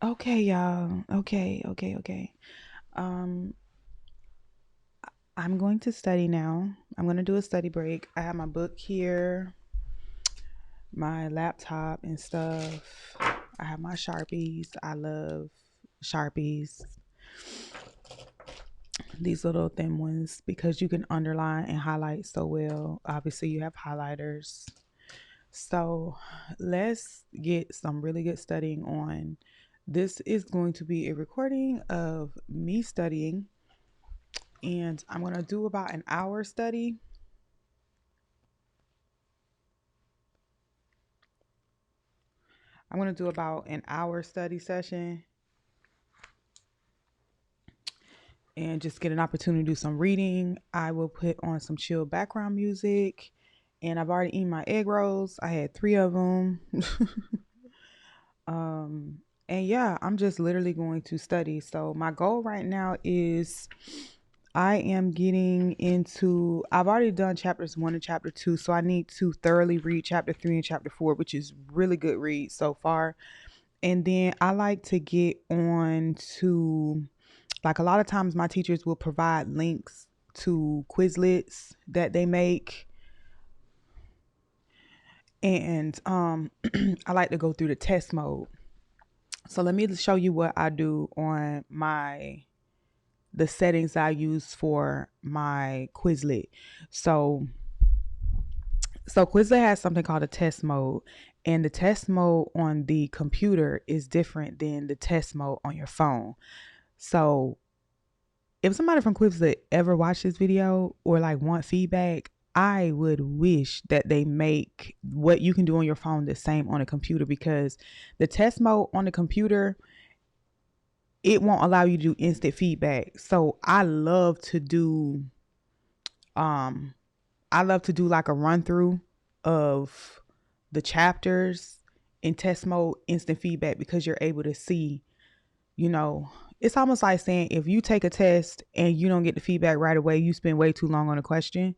Okay, y'all. Okay. Um, I'm going to study now. I'm going to do a study break. I have my book here, my laptop and stuff. I have my Sharpies. I love Sharpies. These little thin ones because you can underline and highlight so well. Obviously, you have highlighters. So, let's get some really good studying on. This is going to be a recording of me studying, and I'm going to do about an hour study. I'm going to do about an hour study session and just get an opportunity to do some reading. I will put on some chill background music, and I've already eaten my egg rolls. I had three of them. And yeah, I'm just literally going to study. So my goal right now is I am getting into, I've already done chapters 1 and chapter 2, so I need to thoroughly read chapter 3 and chapter 4, which is really good read so far. And then I like to get on to, like, a lot of times my teachers will provide links to Quizlets that they make. And I like to go through the test mode. So let me show you what I do on the settings I use for my Quizlet. So Quizlet has something called a test mode, and the test mode on the computer is different than the test mode on your phone. So if somebody from Quizlet ever watched this video or like want feedback, I would wish that they make what you can do on your phone the same on a computer, because the test mode on the computer, it won't allow you to do instant feedback. So um I love to do like a run through of the chapters in test mode instant feedback, because you're able to see, you know, it's almost like saying if you take a test and you don't get the feedback right away, you spend way too long on a question.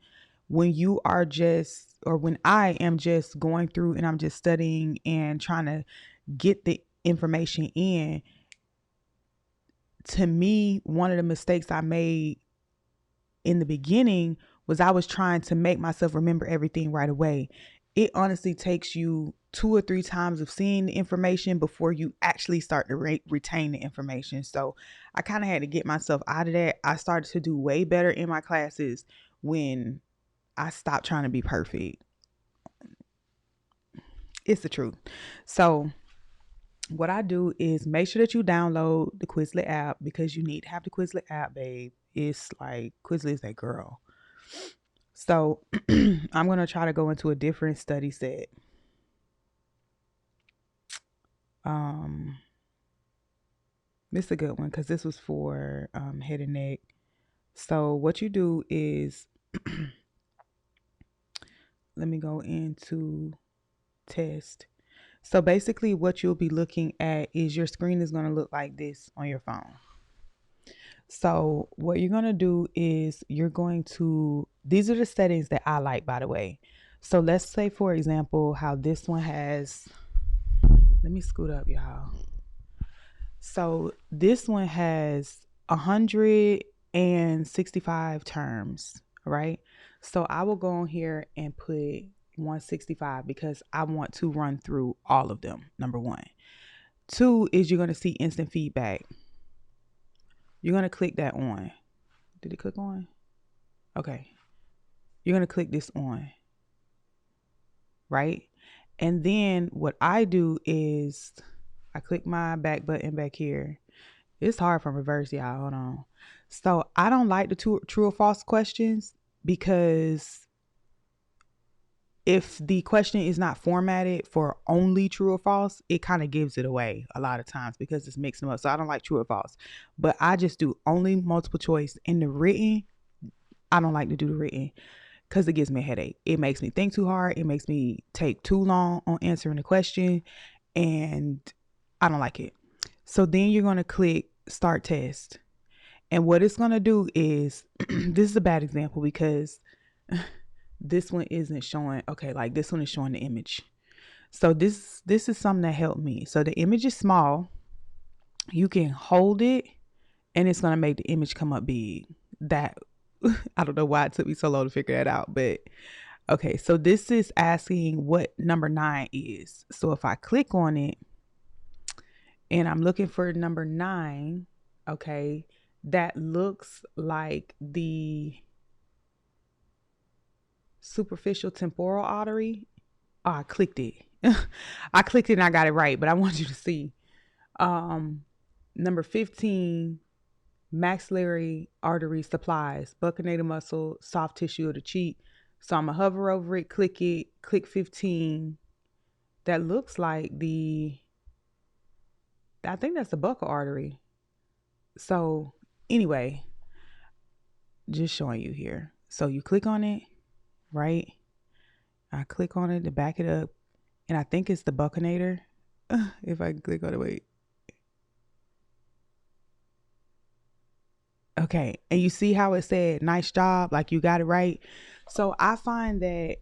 When you are just, or when I am just going through and I'm just studying and trying to get the information in, to me, one of the mistakes I made in the beginning was I was trying to make myself remember everything right away. It honestly takes you two or three times of seeing the information before you actually start to retain the information. So I kind of had to get myself out of that. I started to do way better in my classes when I stopped trying to be perfect. It's the truth. So what I do is make sure that you download the Quizlet app, because you need to have the Quizlet app, babe. It's like Quizlet is that girl. So I'm going to try to go into a different study set. Um, this is a good one because this was for head and neck. So what you do is, let me go into test. So basically what you'll be looking at is your screen is going to look like this on your phone. So what you're going to do is these are the settings that I like, by the way. So let's say, for example, how this one has, let me scoot up, y'all. So this one has 165 terms, right? So I will go on here and put 165 because I want to run through all of them. Number one. Two is you're going to see instant feedback. You're going to click that on. Did it click on? Okay. You're going to click this on, right? And then what I do is I click my back button back here. It's hard from reverse, y'all. Hold on. So I don't like the true or false questions, because if the question is not formatted for only true or false, it kind of gives it away a lot of times because it's mixing them up. So I don't like true or false, but I just do only multiple choice. In the written, I don't like to do the written because it gives me a headache. It makes me think too hard. It makes me take too long on answering the question, and I don't like it. So then you're going to click start test. And what it's going to do is, this is a bad example because this one isn't showing. Okay, like this one is showing the image. So this is something that helped me. So the image is small. You can hold it and it's going to make the image come up big. That I don't know why it took me so long to figure that out, but okay, so this is asking what number 9 is. So if I click on it and I'm looking for number 9, okay, that looks like the superficial temporal artery. Oh, I clicked it. I clicked it and I got it right, but I want you to see. Number 15, maxillary artery supplies, buccinator muscle, soft tissue of the cheek. So I'm going to hover over it, click it, click 15. That looks like I think that's the buccal artery. So anyway, just showing you here. So you click on it, right? I click on it to back it up, and I think it's the buccinator. If I click on it, wait. Okay, and you see how it said, nice job, like you got it right. So I find that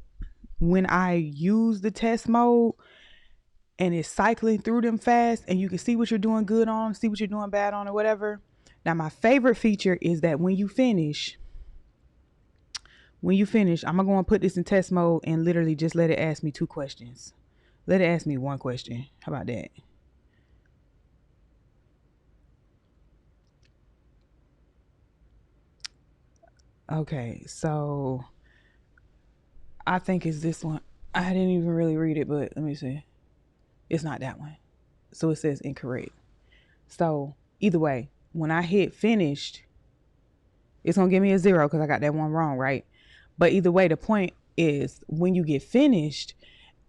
when I use the test mode and it's cycling through them fast and you can see what you're doing good on, see what you're doing bad on or whatever. Now, my favorite feature is that when you finish, I'm going to go and put this in test mode and literally just let it ask me 2 questions. Let it ask me 1 question. How about that? Okay, so I think it's this one. I didn't even really read it, but let me see. It's not that one. So it says incorrect. So either way, when I hit finished, it's going to give me a 0 because I got that one wrong, right? But either way, the point is when you get finished,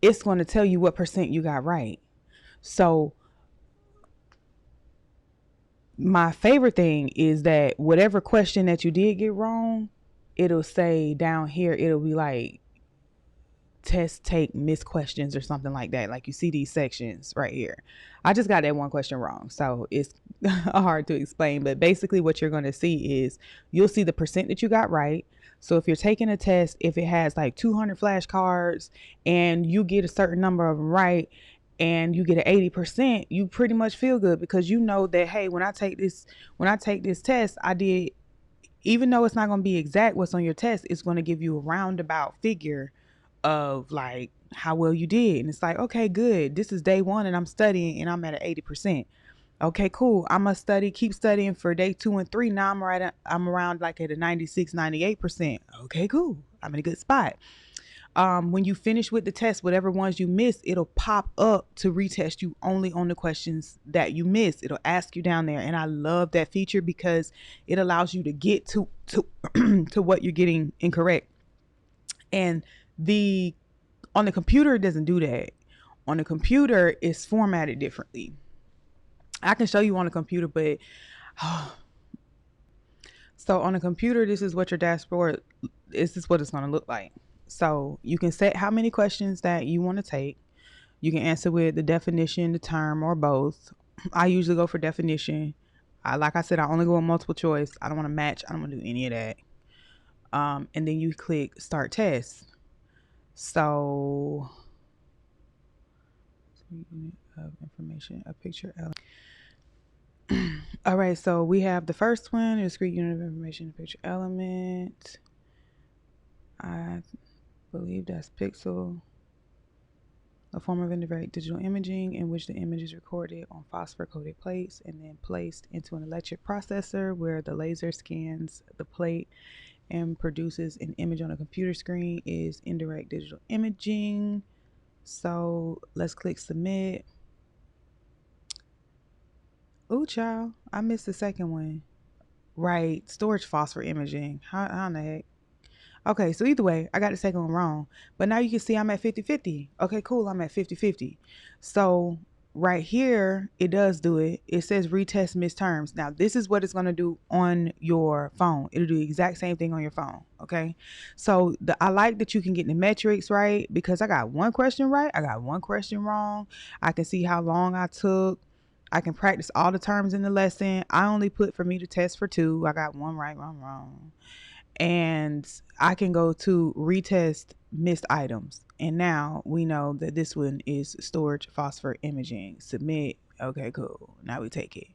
it's going to tell you what % you got right. So my favorite thing is that whatever question that you did get wrong, it'll say down here, it'll be like test take missed questions or something like that. Like you see these sections right here. I just got that one question wrong, so it's hard to explain, but basically what you're going to see is you'll see the % that you got right. So if you're taking a test, if it has like 200 flashcards and you get a certain number of them right and you get an 80%, you pretty much feel good because you know that, hey, when I take this test, I did, even though it's not going to be exact what's on your test, it's going to give you a roundabout figure of like how well you did. And it's like, okay, good. This is day 1 and I'm studying and I'm at an 80%. Okay, cool. I'm gonna keep studying for day 2 and 3. Now I'm around like at a 96, 98%. Okay, cool. I'm in a good spot. When you finish with the test, whatever ones you missed, it'll pop up to retest you only on the questions that you missed. It'll ask you down there. And I love that feature because it allows you to get to to what you're getting incorrect. And on the computer, it doesn't do that. On the computer, it's formatted differently. I can show you on the computer, but so on the computer, this is what your dashboard, this is what it's going to look like. So you can set how many questions that you want to take. You can answer with the definition, the term, or both. I usually go for definition. Like I said, I only go with multiple choice. I don't want to match. I don't want to do any of that. And then you click start test. So unit of information, a picture element. All right, so we have the first one, a discrete unit of information, a picture element. I believe that's pixel, a form of indirect digital imaging in which the image is recorded on phosphor coated plates and then placed into an electric processor where the laser scans the plate and produces an image on a computer screen is indirect digital imaging. So let's click submit. Oh, child, I missed the second one. Right, storage phosphor imaging. How in the heck? Okay, so either way, I got the second one wrong. But now you can see I'm at 50-50. Okay, cool, I'm at 50-50. So right here, it does do it. It says retest missed terms. Now, this is what it's going to do on your phone. It'll do the exact same thing on your phone, okay? So I like that you can get the metrics right because I got one question right. I got one question wrong. I can see how long I took. I can practice all the terms in the lesson. I only put for me to test for 2. I got 1 right, 1 wrong. And I can go to retest missed items. And now we know that this one is storage phosphor imaging. Submit. Okay, cool. Now we take it.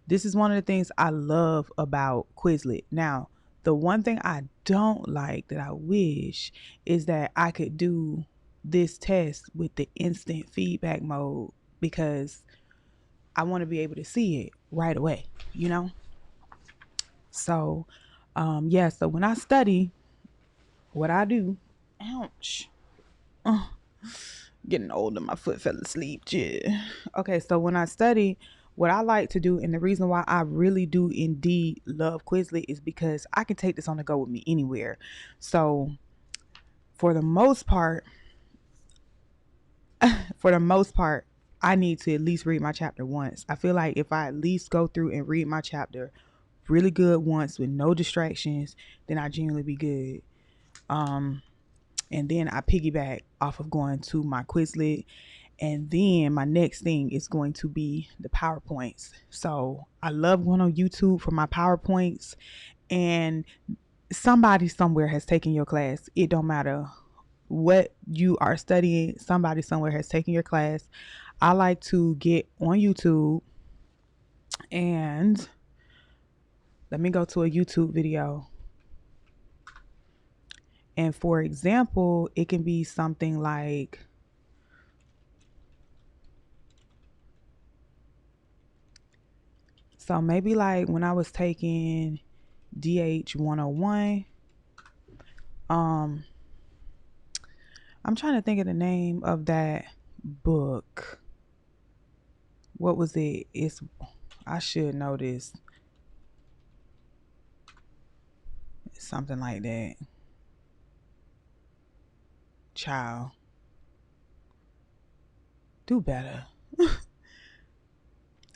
This is one of the things I love about Quizlet. Now, the one thing I don't like that I wish is that I could do this test with the instant feedback mode, because I want to be able to see it right away, you know? So, yeah, so when I study, what I do, ouch, oh, getting older, my foot fell asleep. Yeah. Okay, so when I study, what I like to do, and the reason why I really do indeed love Quizlet is because I can take this on the go with me anywhere. So for the most part, for the most part, I need to at least read my chapter once. I feel like if I at least go through and read my chapter really good once with no distractions, then I genuinely be good. And then I piggyback off of going to my Quizlet, and then my next thing is going to be the PowerPoints. So I love going on YouTube for my PowerPoints, and somebody somewhere has taken your class. It don't matter what you are studying, somebody somewhere has taken your class. I like to get on YouTube, and let me go to a YouTube video. And for example, it can be something like, so maybe like when I was taking DH 101, I'm trying to think of the name of that book. What was it? I should know this. It's something like that. Child, do better.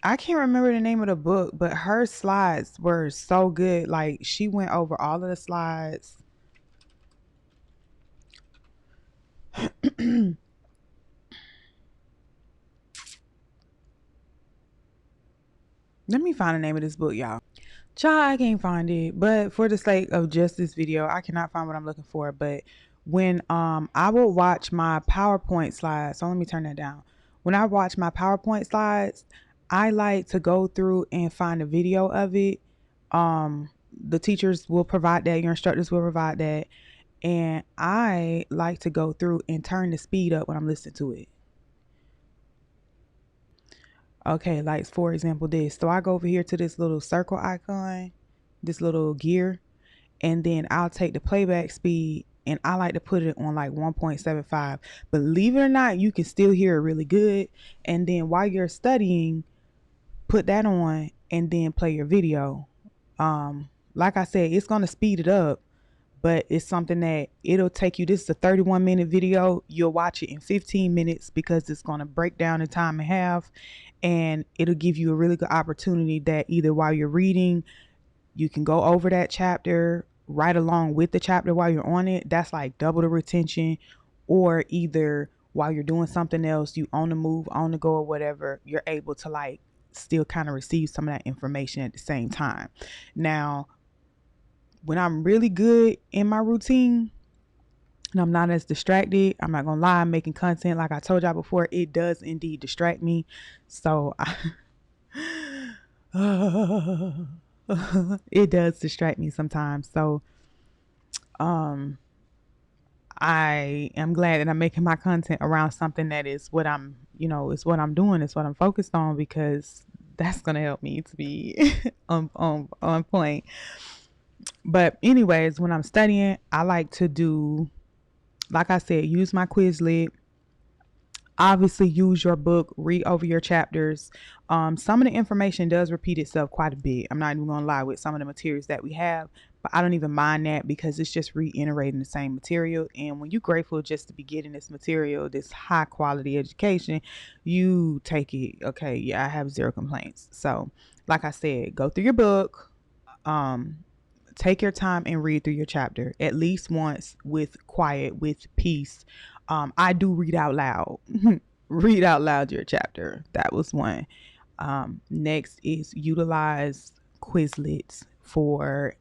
I can't remember the name of the book, but her slides were so good. Like, she went over all of the slides. Let me find the name of this book, y'all. Child, I can't find it, but for the sake of just this video, I cannot find what I'm looking for. But when I will watch my PowerPoint slides, so let me turn that down. When I watch my PowerPoint slides, I like to go through and find a video of it. The teachers will provide that, your instructors will provide that, and I like to go through and turn the speed up when I'm listening to it. Okay, like for example this. So I go over here to this little circle icon, this little gear, and then I'll take the playback speed and I like to put it on like 1.75. Believe it or not, you can still hear it really good. And then while you're studying, put that on and then play your video. Like I said, it's going to speed it up, but it's something that it'll take you. This is a 31-minute video. You'll watch it in 15 minutes because it's going to break down the time in half, and it'll give you a really good opportunity that either while you're reading, you can go over that chapter right along with the chapter while you're on it. That's like double the retention. Or either while you're doing something else, you on the move, on the go, or whatever, you're able to like still kind of receive some of that information at the same time. Now, when I'm really good in my routine and I'm not as distracted, I'm not gonna lie, I'm making content like I told y'all before, it does indeed distract me. So it does distract me sometimes. So I am glad that I'm making my content around something that is what I'm, it's what I'm doing, it's what I'm focused on, because that's gonna help me to be on point. But anyways, when I'm studying, I like to do, like I said, use my Quizlet. Obviously, use your book, read over your chapters. Some of the information does repeat itself quite a bit. I'm not even gonna lie with some of the materials that we have, but I don't even mind that because it's just reiterating the same material. And when you're grateful just to be getting this material, this high quality education, you take it. Okay, yeah, I have zero complaints. So, like I said, go through your book. Take your time and read through your chapter at least once with quiet, with peace. I do read out loud. Read out loud your chapter. That was one. Next is utilize Quizlets for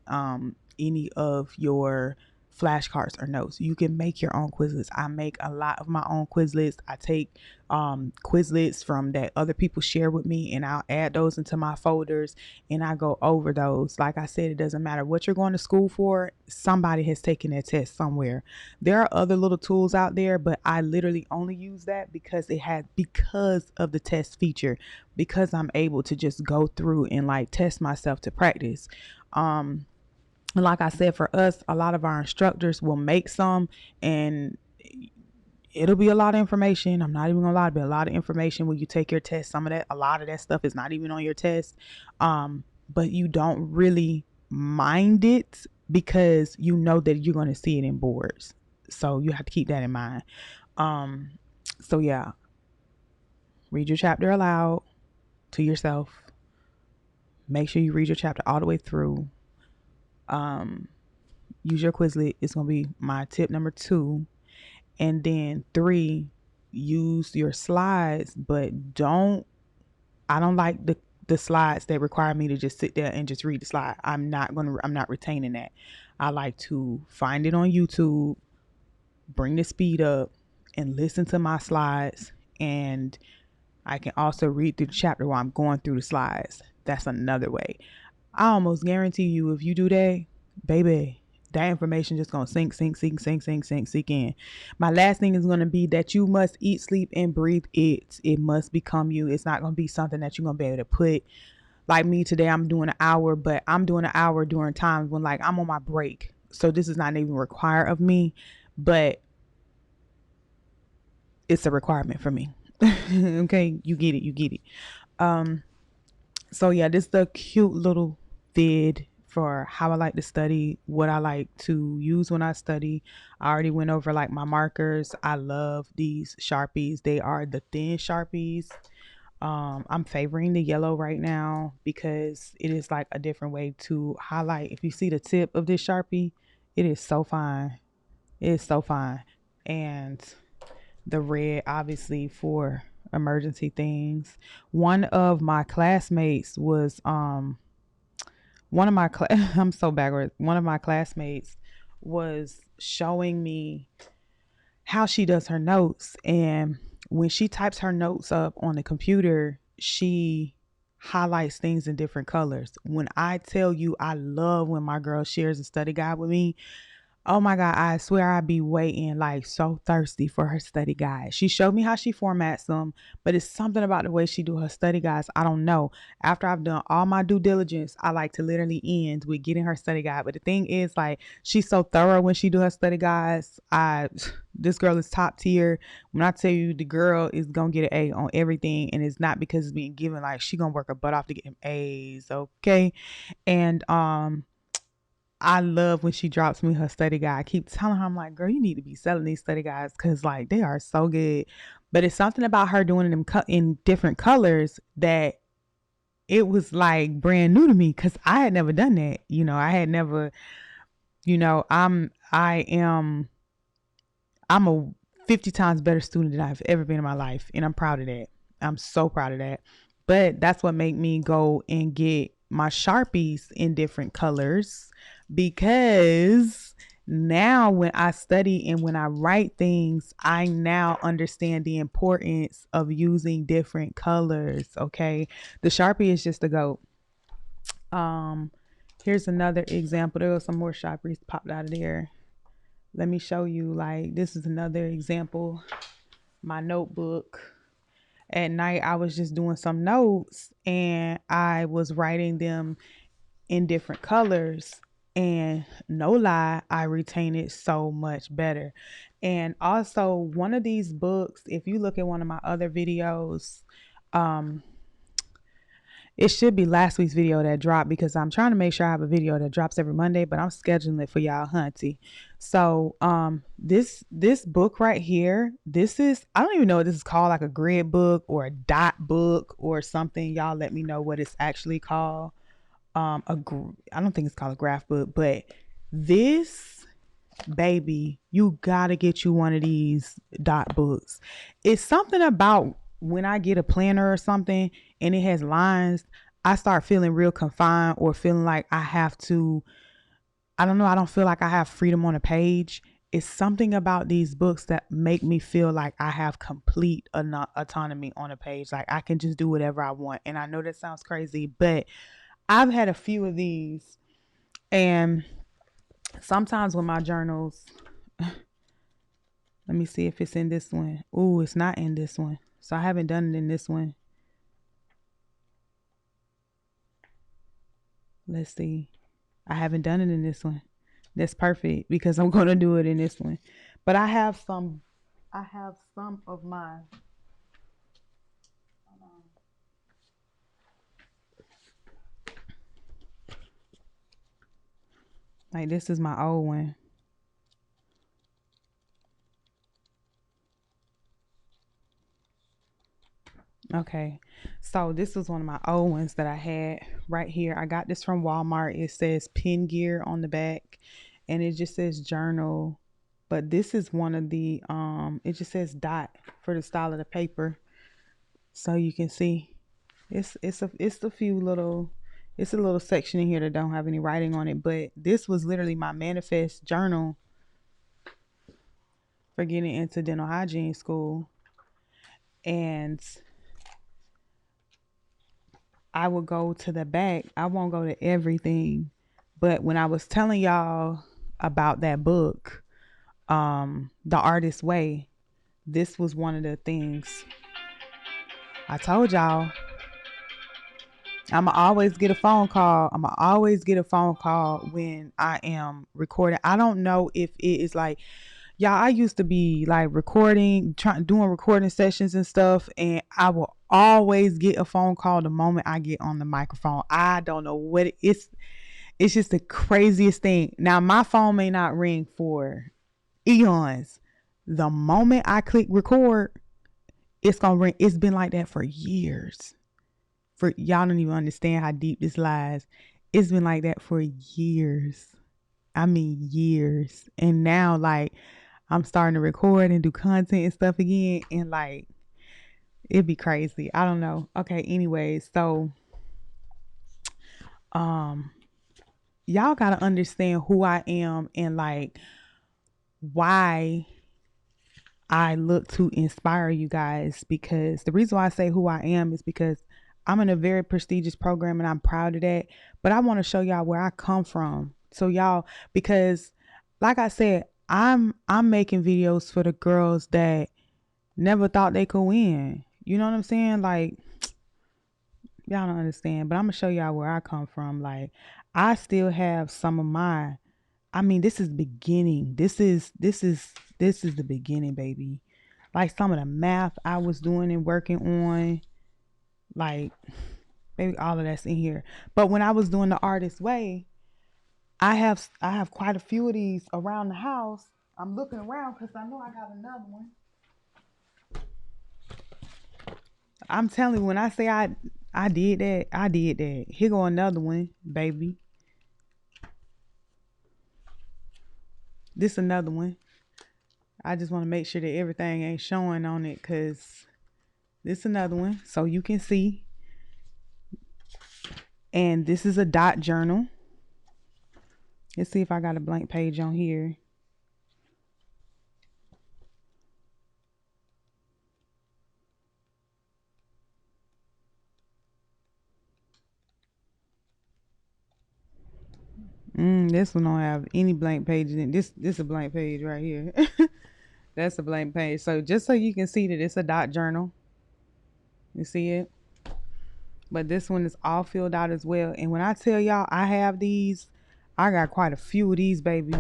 any of your flashcards or notes. You can make your own Quizlets. I make a lot of my own Quizlets. I take Quizlets from that other people share with me, and I'll add those into my folders, and I go over those. Like I said, it doesn't matter what you're going to school for. Somebody has taken that test somewhere. There are other little tools out there, but I literally only use that because because of the test feature, because I'm able to just go through and like test myself to practice. Like I said, for us, a lot of our instructors will make some, and it'll be a lot of information. I'm not even gonna lie, it'll be a lot of information when you take your test. A lot of that stuff is not even on your test. But you don't really mind it because you know that you're going to see it in boards. So you have to keep that in mind. So yeah, read your chapter aloud to yourself. Make sure you read your chapter all the way through. Use your Quizlet. It's going to be my tip number 2. And then 3, use your slides, but I don't like the slides that require me to just sit there and just read the slide. I'm not retaining that. I like to find it on YouTube, bring the speed up, and listen to my slides. And I can also read through the chapter while I'm going through the slides. That's another way. I almost guarantee you, if you do that, baby, that information just gonna sink in. My last thing is gonna be that you must eat, sleep, and breathe it. It must become you. It's not gonna be something that you're gonna be able to put. Like me today, I'm doing an hour, but I'm doing an hour during times when like I'm on my break. So this is not even required of me, but it's a requirement for me. Okay, you get it. So yeah, this is the cute little vid for how I like to study, what I like to use when I study. I already went over like my markers. I love these Sharpies. They are the thin Sharpies. I'm favoring the yellow right now because it is like a different way to highlight. If you see the tip of this Sharpie, it is so fine. It is so fine. And the red obviously for emergency things. One of my classmates was I'm so backwards. One of my classmates was showing me how she does her notes, and when she types her notes up on the computer, she highlights things in different colors. When I tell you, I love when my girl shares a study guide with me. Oh my God, I swear I'd be waiting like so thirsty for her study guide. She showed me how she formats them, but it's something about the way she do her study guides. I don't know. After I've done all my due diligence, I like to literally end with getting her study guide. But the thing is, like, she's so thorough when she do her study guides. This girl is top tier. When I tell you the girl is gonna get an A on everything, and it's not because it's being given, like she gonna work her butt off to get them A's, okay? And I love when she drops me her study guide. I keep telling her, I'm like, girl, you need to be selling these study guides because like they are so good. But it's something about her doing them in different colors that it was like brand new to me because I had never done that. I had never, I'm a 50 times better student than I've ever been in my life. And I'm proud of that. I'm so proud of that. But that's what made me go and get my Sharpies in different colors, because now when I study and when I write things, I now understand the importance of using different colors. Okay. The Sharpie is just a goat. Here's another example. There was some more Sharpies popped out of there. Let me show you, like, this is another example. My notebook. At night, I was just doing some notes and I was writing them in different colors, and no lie, I retain it so much better. And also, one of these books, if you look at one of my other videos, it should be last week's video that dropped, because I'm trying to make sure I have a video that drops every Monday, but I'm scheduling it for y'all, hunty. So this book right here, this is, I don't even know what this is called, like a grid book or a dot book or something. Y'all let me know what it's actually called. I don't think it's called a graph book, but this baby, you gotta get you one of these dot books. It's something about when I get a planner or something and it has lines, I start feeling real confined or feeling like I have to I don't know, I don't feel like I have freedom on a page. It's something about these books that make me feel like I have complete autonomy on a page. Like I can just do whatever I want. And I know that sounds crazy, but I've had a few of these, and sometimes with my journals, let me see if it's in this one. Ooh, it's not in this one. So I haven't done it in this one. Let's see. I haven't done it in this one. That's perfect because I'm going to do it in this one. But I have some of my like this is my old one. Okay. So this was one of my old ones that I had right here. I got this from Walmart. It says Pen Gear on the back and it just says journal. But this is one of the it just says dot for the style of the paper. So you can see it's a few little, it's a little section in here that don't have any writing on it, but this was literally my manifest journal for getting into dental hygiene school. And I would go to the back. I won't go to everything, but when I was telling y'all about that book, The Artist's Way, this was one of the things I told y'all. I'ma always get a phone call. I'ma always get a phone call when I am recording. I don't know if it is like, y'all, I used to be like doing recording sessions and stuff, and I will always get a phone call the moment I get on the microphone. I don't know what it is. It's just the craziest thing. Now, my phone may not ring for eons. The moment I click record, it's gonna ring. It's been like that for years. For y'all don't even understand how deep this lies. It's been like that for years. I mean years. And now like I'm starting to record and do content and stuff again, and like it'd be crazy. I don't know. Okay, anyways, so y'all gotta understand who I am and like why I look to inspire you guys, because the reason why I say who I am is because I'm in a very prestigious program and I'm proud of that. But I want to show y'all where I come from. So y'all, because like I said, I'm making videos for the girls that never thought they could win. You know what I'm saying? Like y'all don't understand, but I'm gonna show y'all where I come from. Like I still have some of my, I mean, this is beginning. This is the beginning, baby. Like some of the math I was doing and working on, like maybe all of that's in here. But when I was doing the Artist Way, I have quite a few of these around the house. I'm looking around because I know I got another one. I'm telling you, when I say I did that, I did that. Here go another one, baby. This another one. I just want to make sure that everything ain't showing on it, because this another one so you can see. And this is a dot journal. Let's see if I got a blank page on here. This one don't have any blank pages in this. This a blank page right here. That's a blank page. So just so you can see that it's a dot journal. You see it? But this one is all filled out as well. And when I tell y'all I have these, I got quite a few of these, baby.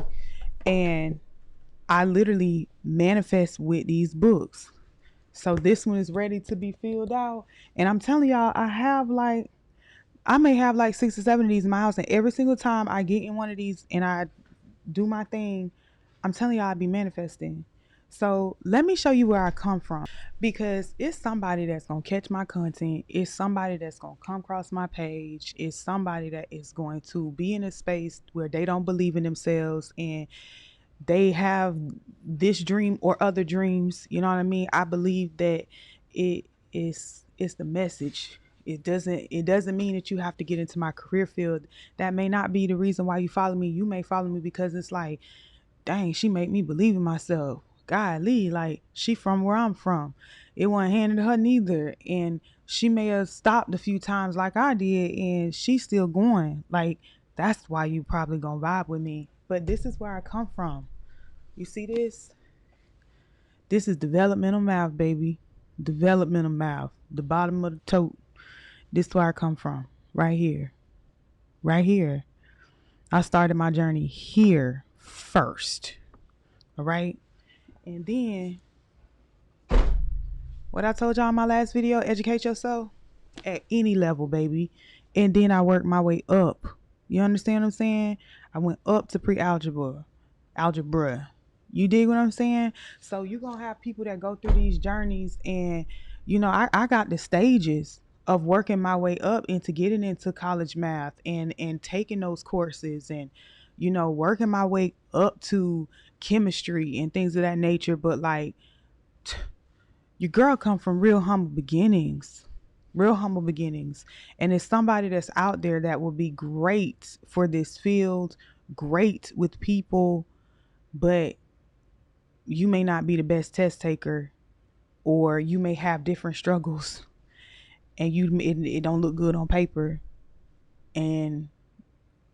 And I literally manifest with these books. So this one is ready to be filled out. And I'm telling y'all, I may have like 6 or 7 of these in my house. And every single time I get in one of these and I do my thing, I'm telling y'all I be manifesting. So let me show you where I come from, because it's somebody that's going to catch my content. It's somebody that's going to come across my page. It's somebody that is going to be in a space where they don't believe in themselves and they have this dream or other dreams. You know what I mean? I believe that it's the message. It doesn't mean that you have to get into my career field. That may not be the reason why you follow me. You may follow me because it's like, dang, she made me believe in myself. Golly, like she from where I'm from. It wasn't handed to her neither. And she may have stopped a few times like I did and she's still going. Like that's why you probably gonna vibe with me. But this is where I come from. You see this? This is developmental math, baby. Developmental math. The bottom of the tote. This is where I come from. Right here. Right here. I started my journey here first. All right. And then what I told y'all in my last video, educate yourself at any level, baby. And then I worked my way up. You understand what I'm saying? I went up to pre-algebra, algebra. You dig what I'm saying? So you're going to have people that go through these journeys and, I got the stages of working my way up into getting into college math and taking those courses and, working my way up to chemistry and things of that nature. But like, your girl come from real humble beginnings. Real humble beginnings. And it's somebody that's out there that will be great for this field, great with people, but you may not be the best test taker, or you may have different struggles and it don't look good on paper, and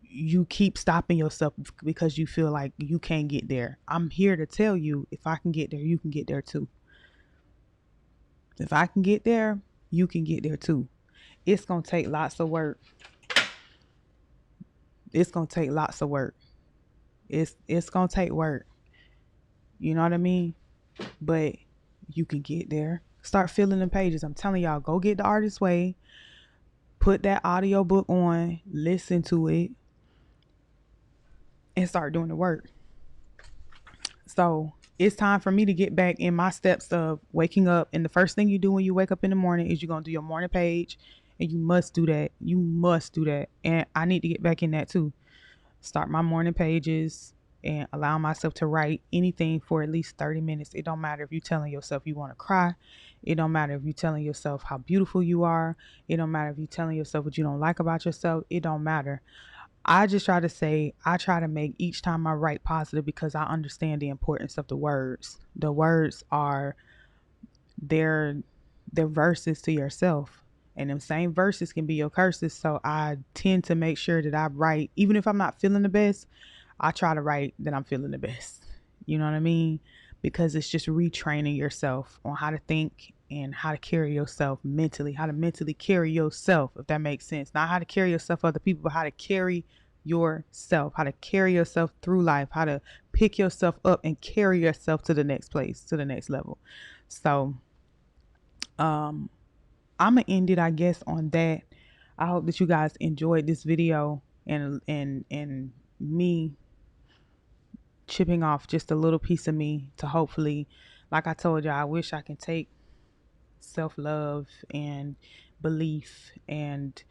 you keep stopping yourself because you feel like you can't get there. I'm here to tell you, if I can get there, you can get there too. If I can get there, you can get there too. It's going to take lots of work. It's going to take lots of work. It's going to take work. You know what I mean? But you can get there. Start filling the pages. I'm telling y'all, go get The Artist's Way. Put that audio book on. Listen to it. And start doing the work. So it's time for me to get back in my steps of waking up. And the first thing you do when you wake up in the morning is you're going to do your morning page. And you must do that. You must do that. And I need to get back in that too. Start my morning pages and allow myself to write anything for at least 30 minutes. It don't matter if you're telling yourself you want to cry. It don't matter if you're telling yourself how beautiful you are. It don't matter if you're telling yourself what you don't like about yourself. It don't matter. I just try to say, I try to make each time I write positive because I understand the importance of the words. The words are their verses to yourself. And them same verses can be your curses. So I tend to make sure that I write, even if I'm not feeling the best, I try to write that I'm feeling the best. You know what I mean? Because it's just retraining yourself on how to think and how to carry yourself mentally, how to mentally carry yourself, if that makes sense. Not how to carry yourself other people, but how to carry yourself, how to carry yourself through life, how to pick yourself up and carry yourself to the next place, to the next level. So, I'm gonna end it, I guess, on that. I hope that you guys enjoyed this video and me chipping off just a little piece of me to hopefully, like I told you, I wish I can take self-love and belief and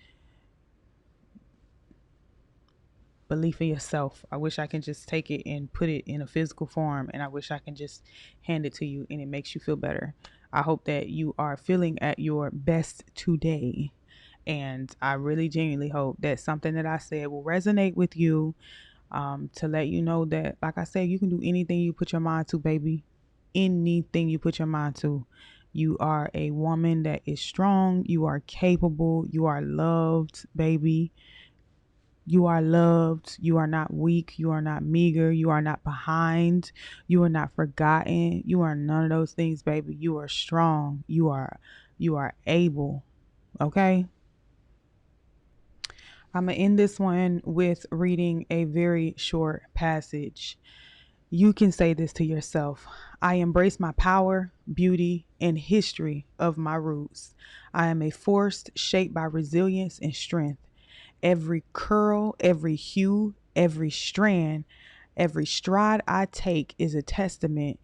belief in yourself. I wish I can just take it and put it in a physical form, and I wish I can just hand it to you and it makes you feel better. I hope that you are feeling at your best today. And I really genuinely hope that something that I said will resonate with you, to let you know that, like I said, you can do anything you put your mind to, baby. Anything you put your mind to. You are a woman that is strong. You are capable. You are loved, baby. You are loved. You are not weak. You are not meager. You are not behind. You are not forgotten. You are none of those things, baby. You are strong. You are able. Okay? I'm going to end this one with reading a very short passage. You can say this to yourself. I embrace my power, beauty, and history of my roots. I am a force shaped by resilience and strength. Every curl, every hue, every strand, every stride I take is a testament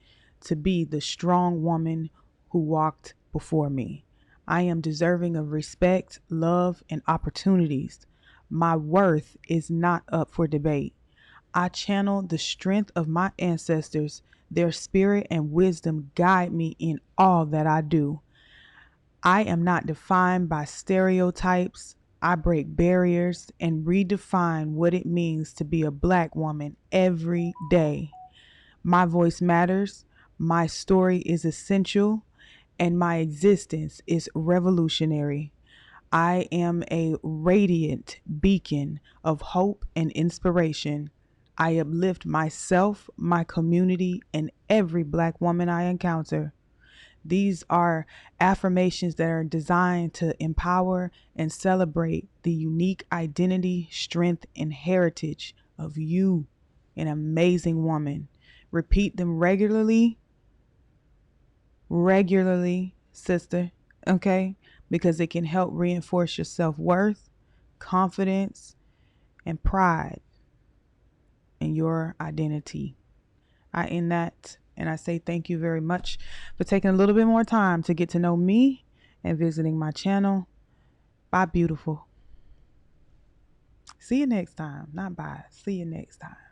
to be the strong woman who walked before me. I am deserving of respect, love, and opportunities. My worth is not up for debate. I channel the strength of my ancestors. Their spirit and wisdom guide me in all that I do. I am not defined by stereotypes. I break barriers and redefine what it means to be a Black woman every day. My voice matters, my story is essential, and my existence is revolutionary. I am a radiant beacon of hope and inspiration. I uplift myself, my community, and every Black woman I encounter. These are affirmations that are designed to empower and celebrate the unique identity, strength, and heritage of you, an amazing woman. Repeat them regularly, sister, okay? Because it can help reinforce your self worth, confidence, and pride in your identity. I end that and I say thank you very much for taking a little bit more time to get to know me and visiting my channel. Bye, beautiful. See you next time. Not bye. See you next time.